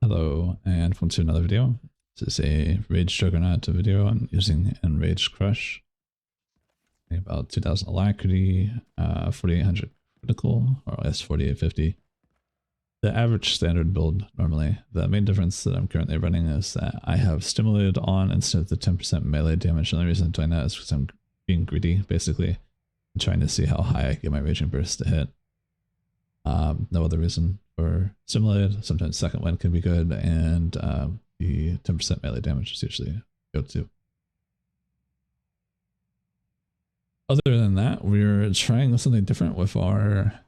Hello and welcome to another video. This is a Rage Juggernaut video. I'm using Enraged Crush. About 2000 alacrity, 4800 critical, or I guess 4850. The average standard build normally. The main difference that I'm currently running is that I have stimulated on instead of the 10% melee damage. The only reason I'm doing that is because I'm being greedy, basically. I'm trying to see how high I get my Raging Burst to hit. No other reason for stimulated. Sometimes second wind can be good, and the 10% melee damage is usually go-to. Other than that, we're trying something different with our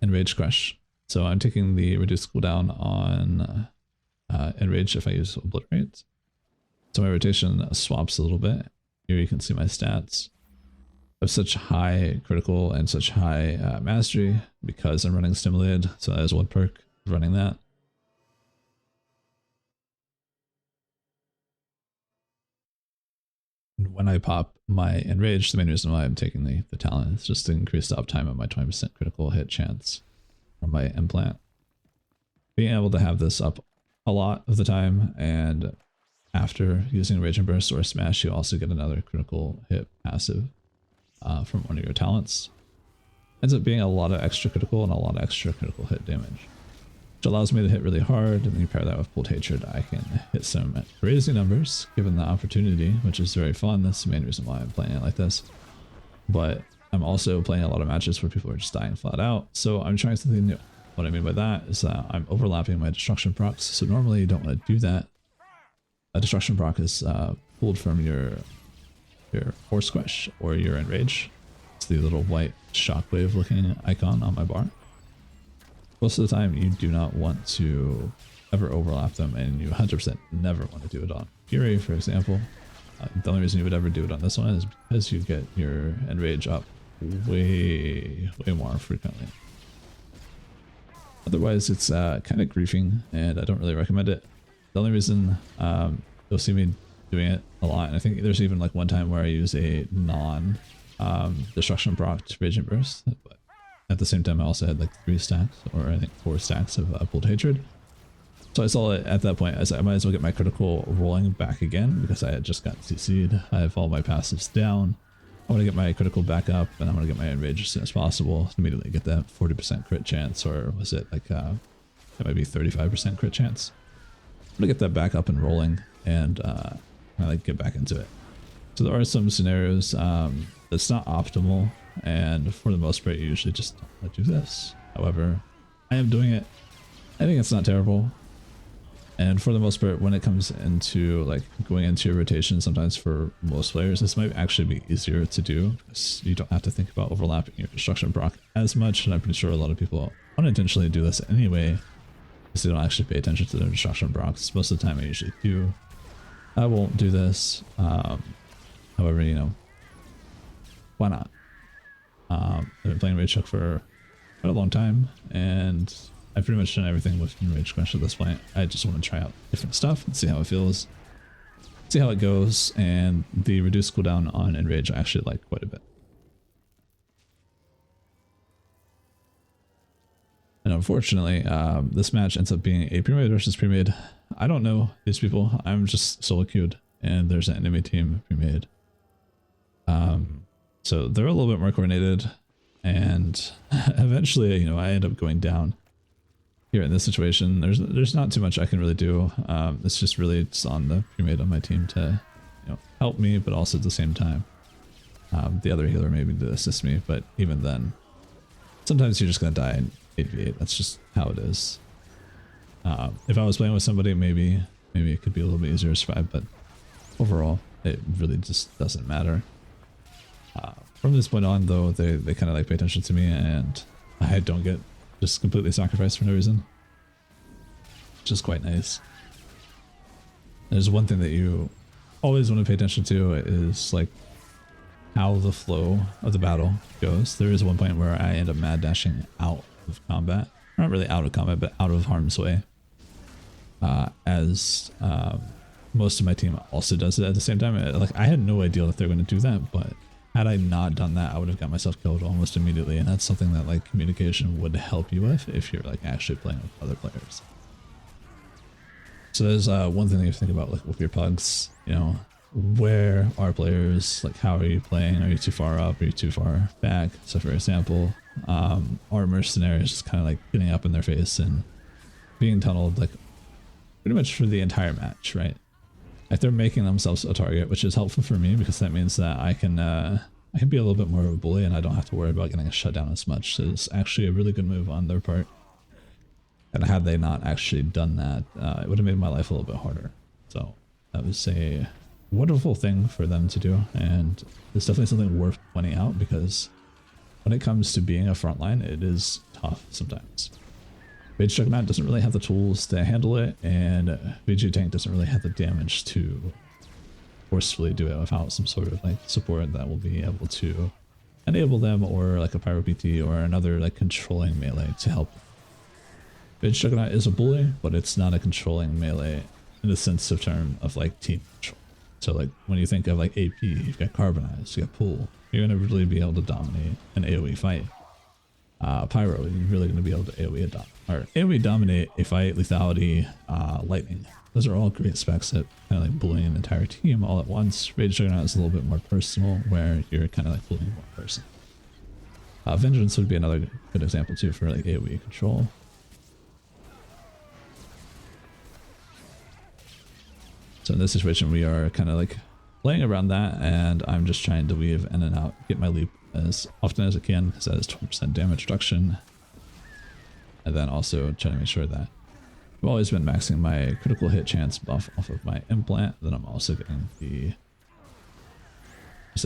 Enraged Crush. So I'm taking the reduced cooldown on Enrage if I use Obliterate. So my rotation swaps a little bit. Here you can see my stats. I have such high critical and such high mastery because I'm running stimulated, so that is one perk of running that. And when I pop my Enrage, the main reason why I'm taking the talent is just to increase the uptime of my 20% critical hit chance from my implant. Being able to have this up a lot of the time, and after using Rage and Burst or Smash, you also get another critical hit passive from one of your talents. Ends up being a lot of extra critical and a lot of extra critical hit damage, which allows me to hit really hard, and then you pair that with Bold Hatred, I can hit some crazy numbers given the opportunity, which is very fun. That's the main reason why I'm playing it like this. But I'm also playing a lot of matches where people are just dying flat out, so I'm trying something new. What I mean by that is that I'm overlapping my destruction procs, so normally you don't want to do that. A destruction proc is pulled from your Force Crush or your Enrage. It's the little white shockwave looking icon on my bar. Most of the time you do not want to ever overlap them, and you 100% never want to do it on Fury, for example. The only reason you would ever do it on this one is because you get your Enrage up way more frequently. Otherwise it's kind of griefing, and I don't really recommend it. The only reason you'll see me doing it a lot, and I think there's even like one time where I use a non-destruction proc Raging Burst, but at the same time I also had like 3 stacks, or I think 4 stacks of Bold Hatred. So I saw it at that point as I might as well get my critical rolling back again, because I had just got CC'd. I have all my passives down. I want to get my critical back up, and I'm going to get my Enrage as soon as possible to immediately get that 40% crit chance, or was it like that might be 35% crit chance. I'm going to get that back up and rolling, and I like get back into it. So there are some scenarios that's not optimal, and for the most part you usually just don't want to do this. However, I am doing it. I think it's not terrible, and for the most part when it comes into like going into your rotation, sometimes for most players this might actually be easier to do because you don't have to think about overlapping your destruction proc as much, and I'm pretty sure a lot of people unintentionally do this anyway because they don't actually pay attention to their destruction procs. Most of the time I usually do. I won't do this. However, you know, why not? I've been playing Rage Chuck for quite a long time, and I've pretty much done everything with Rage Crush at this point. I just want to try out different stuff and see how it feels, see how it goes, and the reduced cooldown on Enrage I actually like quite a bit. And unfortunately, this match ends up being a pre-made versus pre-made. I don't know these people. I'm just solo queued, and there's an enemy team pre-made. So they're a little bit more coordinated, and eventually, you know, I end up going down. Here in this situation, there's not too much I can really do. It's just really just on the pre-made on my team to, you know, help me, but also at the same time, the other healer maybe to assist me. But even then, sometimes you're just gonna die in 8v8. That's just how it is. If I was playing with somebody, maybe it could be a little bit easier to survive, but overall, it really just doesn't matter. From this point on, though, they kind of like pay attention to me, and I don't get just completely sacrificed for no reason, which is quite nice. There's one thing that you always want to pay attention to is like how the flow of the battle goes. There is one point where I end up mad dashing out of combat. Not really out of combat, but out of harm's way. As most of my team also does it at the same time. Like I had no idea that they're going to do that, but had I not done that, I would have got myself killed almost immediately, and that's something that like communication would help you with if you're like actually playing with other players. So there's one thing that you think about, like with your pugs, you know, where are players, like how are you playing? Are you too far up? Are you too far back? So for example, our mercenaries just kind of like getting up in their face and being tunneled like pretty much for the entire match, right? Like they're making themselves a target, which is helpful for me because that means that I can be a little bit more of a bully and I don't have to worry about getting a shutdown as much. So it's actually a really good move on their part. And had they not actually done that, it would have made my life a little bit harder. So that was a wonderful thing for them to do, and it's definitely something worth pointing out because when it comes to being a frontline, it is tough sometimes. Mage Juggernaut doesn't really have the tools to handle it, and VG Tank doesn't really have the damage to forcefully do it without some sort of like support that will be able to enable them, or like a Pyro PT or another like controlling melee to help. Mage Juggernaut is a bully, but it's not a controlling melee in the sense of term of like team control. So like when you think of like AP, you've got Carbonize, you got Pool, you're going to really be able to dominate an AoE fight. Pyro, you're really going to be able to AoE dominate a fight, lethality, lightning. Those are all great specs that kind of like bullying an entire team all at once. Rage Juggernaut is a little bit more personal, where you're kind of like bullying one person. Vengeance would be another good example too for like AoE control. So in this situation, we are kind of like playing around that, and I'm just trying to weave in and out, get my leap as often as I can, because that is 20% damage reduction. And then also trying to make sure that I've always been maxing my critical hit chance buff off of my implant. Then I'm also getting the,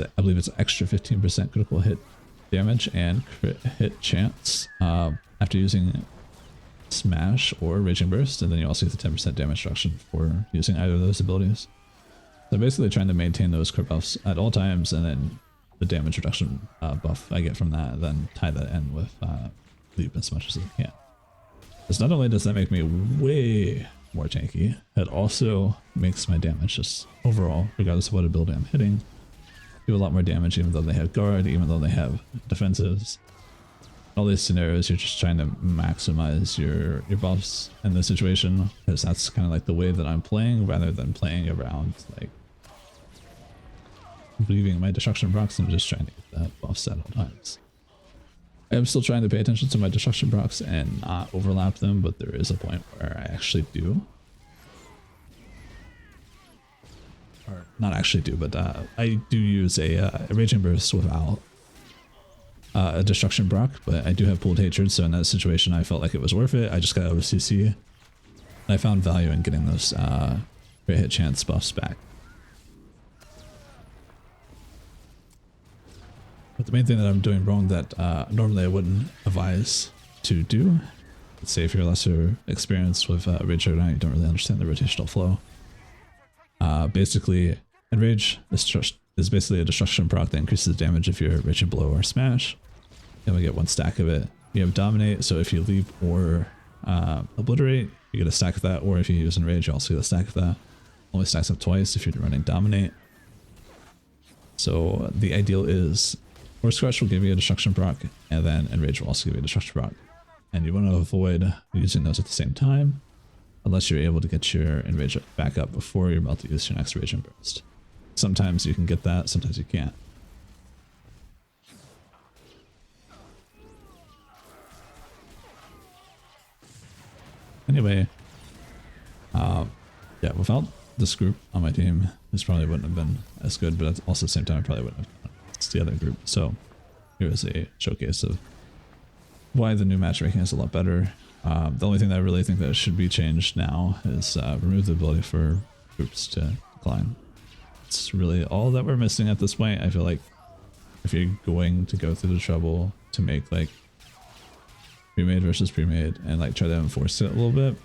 I believe it's extra 15% critical hit damage and crit hit chance after using Smash or Raging Burst, and then you also get the 10% damage reduction for using either of those abilities. So basically trying to maintain those crit buffs at all times, and then the damage reduction buff I get from that, then tie that in with leap as much as I can. Because not only does that make me way more tanky, it also makes my damage just overall, regardless of what ability I'm hitting, do a lot more damage, even though they have guard, even though they have defensives. All these scenarios, you're just trying to maximize your buffs in this situation, because that's kind of like the way that I'm playing, rather than playing around like leaving my destruction procs and just trying to get that buffs at all times. I am still trying to pay attention to my destruction procs and not overlap them, but there is a point where I actually do. Or not actually do, but I do use a Raging Burst without a destruction proc, but I do have Pooled Hatred, so in that situation I felt like it was worth it. I just got out of CC, and I found value in getting those crit hit chance buffs back. But the main thing that I'm doing wrong that normally I wouldn't advise to do, let's say if you're lesser experienced with Rage Juggernaut, you don't really understand the rotational flow. Basically, Enrage is basically a destruction proc that increases the damage if you're Raging Blow or Smash. Then we get one stack of it. You have Dominate, so if you leap or Obliterate, you get a stack of that, or if you use Enrage, you also get a stack of that. Only stacks up twice if you're running Dominate. So the ideal is Force Crush will give you a destruction proc, and then Enrage will also give you a destruction proc. And you want to avoid using those at the same time, unless you're able to get your Enrage back up before you're about to use your next Raging Burst. Sometimes you can get that, sometimes you can't. Anyway, yeah, without this group on my team, this probably wouldn't have been as good, but also at the same time, I probably wouldn't have done it. It's the other group. So here is a showcase of why the new matchmaking is a lot better. The only thing that I really think that should be changed now is remove the ability for groups to decline. It's really all that we're missing at this point. I feel like if you're going to go through the trouble to make like pre-made versus pre-made and like try to enforce it a little bit,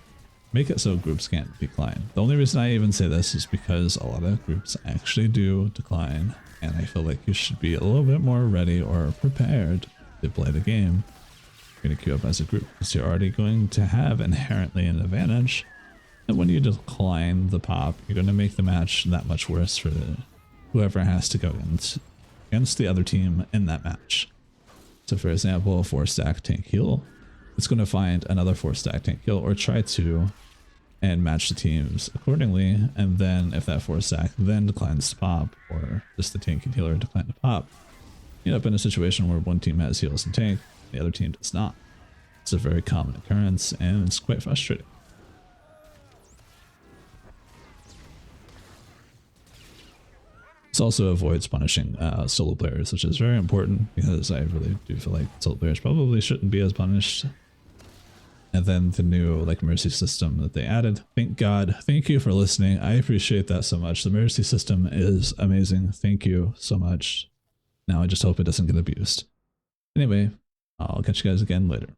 make it so groups can't decline. The only reason I even say this is because a lot of groups actually do decline, and I feel like you should be a little bit more ready or prepared to play the game. You're going to queue up as a group because you're already going to have inherently an advantage. And when you decline the pop, you're going to make the match that much worse for whoever has to go against the other team in that match. So for example, a 4-stack tank heal, it's going to find another 4-stack tank heal or try to and match the teams accordingly. And then if that 4 stack then declines to pop, or just the tank and healer decline to pop, you end up in a situation where one team has heals and tank, the other team does not. It's a very common occurrence, and it's quite frustrating. This also avoids punishing solo players, which is very important, because I really do feel like solo players probably shouldn't be as punished. And then the new mercy system that they added. Thank God. Thank you for listening. I appreciate that so much. The mercy system is amazing. Thank you so much. Now I just hope it doesn't get abused. Anyway, I'll catch you guys again later.